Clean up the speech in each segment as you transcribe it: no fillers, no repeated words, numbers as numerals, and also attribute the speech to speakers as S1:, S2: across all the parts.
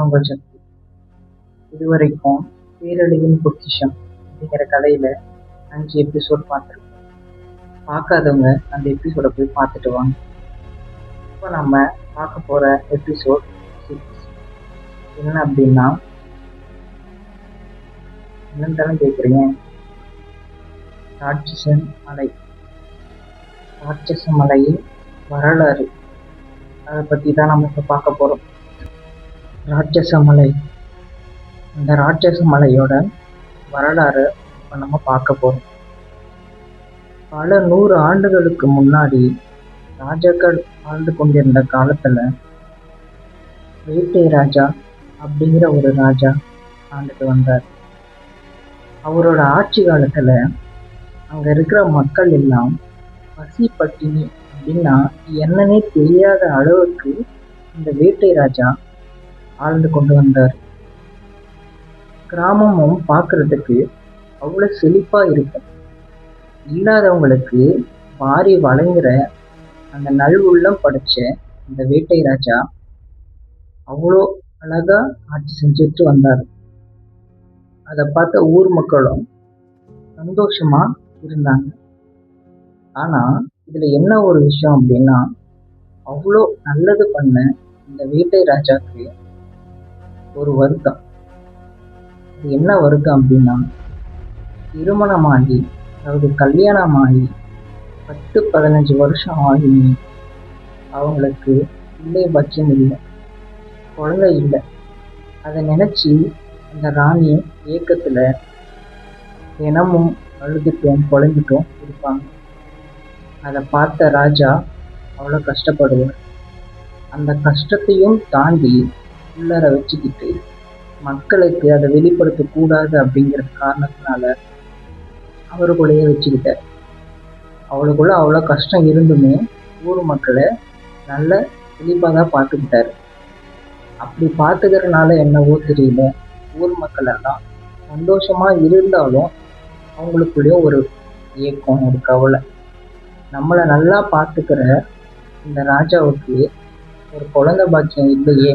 S1: நான் உங்கள் சக்தி. இதுவரைக்கும் பேரழிவின் பொக்கிஷம் அப்படிங்கிற கதையில 5 எபிசோட் பார்த்துருக்கோம். பார்க்காதவங்க அந்த எபிசோட போய் பார்த்துட்டு வாங்க. இப்போ நம்ம பார்க்க போற எபிசோட் 6 என்ன அப்படின்னா, என்னன்னு தானே கேட்குறீங்க? ராட்சசன் மலை. ராட்சச மலையின் வரலாறு, அதை பற்றி தான் நம்ம இப்போ பார்க்க போகிறோம். ராட்சச மலை, அந்த ராட்சச மலையோட வரலாறு இப்போ நம்ம பார்க்க போகிறோம். பல 100 ஆண்டுகளுக்கு முன்னாடி ராஜாக்கள் வாழ்ந்து கொண்டிருந்த காலத்தில் வேட்டை ராஜா அப்படிங்கிற ஒரு ராஜா ஆண்டுட்டு வந்தார். அவரோட ஆட்சி காலத்தில் அங்கே இருக்கிற மக்கள் எல்லாம் பசி பட்டினி அப்படின்னா என்னன்னே தெரியாத அளவுக்கு இந்த வேட்டை ராஜா ஆழ்ந்து கொண்டு வந்தார். கிராமமும் பார்க்கறதுக்கு அவ்வளோ செழிப்பாக இருக்கும். இல்லாதவங்களுக்கு வாரி வழங்குற அந்த நல்வுள்ளம் படைச்ச இந்த வேட்டை ராஜா அவ்வளோ அழகா ஆட்சி செஞ்சுட்டு வந்தார். அதை பார்த்த ஊர் மக்களும் சந்தோஷமா இருந்தாங்க. ஆனா இதுல என்ன ஒரு விஷயம் அப்படின்னா, அவ்வளோ நல்லது பண்ண இந்த வேட்டை ராஜாக்கு ஒரு வருத்தம். அது என்ன வருத்தம் அப்படின்னா, திருமணமாகி, அதாவது கல்யாணமாகி 10-15 வருஷம் ஆகி அவங்களுக்கு பிள்ளை பட்சம் இல்லை, குழந்தை இல்லை. அதை நினைச்சு அந்த ராணி ஏக்கத்துல தினமும் அழுதுட்டும் குழம்பிட்டும் இருப்பாங்க. அதை பார்த்த ராஜா அவ்வளோ கஷ்டப்படுவார். அந்த கஷ்டத்தையும் தாண்டி உள்ளர வச்சுக்கிட்டு மக்களுக்கு அதை வெளிப்படுத்தக்கூடாது அப்படிங்கிற காரணத்தினால அவருக்குள்ளேயே வச்சுக்கிட்டார். அவளுக்குள்ள அவ்வளோ கஷ்டம் இருந்துமே ஊர் மக்களை நல்ல செழிப்பாக தான் பார்த்துக்கிட்டாரு. அப்படி பார்த்துக்கிறதுனால என்னவோ தெரியல, ஊர் மக்கள் எல்லாம் சந்தோஷமா இருந்தாலும் அவங்களுக்குள்ளேயும் ஒரு ஏக்கம், ஒரு கவலை. நம்மளை நல்லா பார்த்துக்கிற இந்த ராஜாவுக்கு ஒரு குழந்தை பாக்கியம் இல்லையே,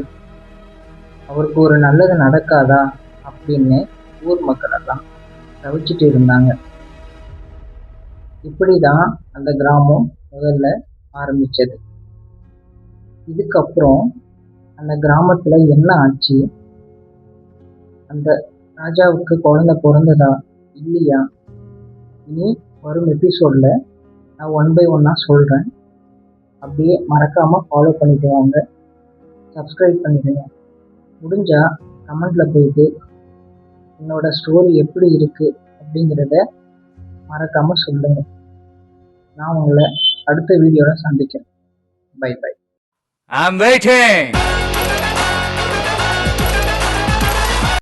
S1: அவருக்கு ஒரு நல்லது நடக்காதா அப்படின்னு ஊர் மக்கள் எல்லாம் தவிச்சிட்டு இருந்தாங்க. இப்படிதான் அந்த கிராமம் முதல்ல ஆரம்பிச்சது. இதுக்கப்புறம் அந்த கிராமத்துல என்ன ஆச்சு, அந்த ராஜாவுக்கு குழந்தை பிறந்ததா இல்லையா, இனி வரும் எபிசோட்ல நான் 1 by 1 சொல்றேன். அப்படியே மறக்காம ஃபாலோ பண்ணிட்டு வாங்க, சப்ஸ்கிரைப் பண்ணிடுங்க. முடிஞ்சா கமெண்ட்ல போயிட்டு என்னோட ஸ்டோரி எப்படி இருக்கு அப்படிங்கிறத மறக்காம சொல்லுங்க. நான் உங்களை அடுத்த வீடியோல சந்திக்கிறேன். Bye bye.
S2: I'm waiting.